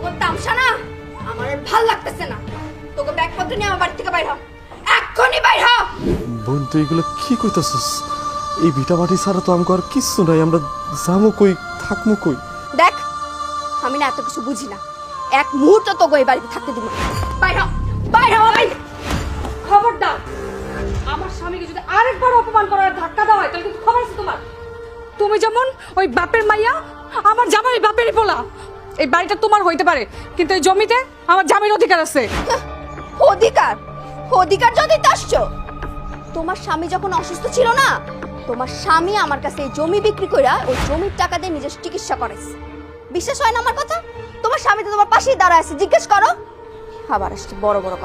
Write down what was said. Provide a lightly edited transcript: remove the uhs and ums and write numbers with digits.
তোকে তামসা না আমার আর ভাল লাগতেছে না। তোকে ব্যাগপত্র নিয়ে আমার বাড়ি থেকে বাইর হ, এক্ষুনি বাইর হ। বোন তুই এগুলো কি কইতাছস? এই ভিটা মাটি ছাড়া তো আমাকে আর কিচ্ছু নাই, আমরা যাবো কই, থাকবো কই? দেখ, আমি না এত কিছু বুঝি না, এক মুহূর্ত তোকে এই বাড়িতে থাকতে দিব না। বাইর হ, বাইর হ, বাইর। খবরদার, আমার স্বামীকে যদি আরেকবার অপমান করার ধাক্কা দেওয়া হয় তাহলে কিন্তু খবর আছে তোমার। তুমি যেমন ওই বাপের মাইয়া, আমার জামাই বাপেরই পোলা। এই বাড়িটা তোমার হইতে পারে, কিন্তু এই জমিতে আমার জামির অধিকার আছে। অধিকার? অধিকার যদি আসছো, তোমার স্বামী যখন অসুস্থ ছিল না, তোমার স্বামী আমার কাছে এই জমি বিক্রি কইরা ওই জমির টাকা দিয়ে নিজের চিকিৎসা করাইছে। বিশ্বাস হয় না আমার কথা? তোমার স্বামী তো তোমার পাশেই দাঁড়ায় আছে, জিজ্ঞেস করো। আবার আসছে বড় বড় কথা।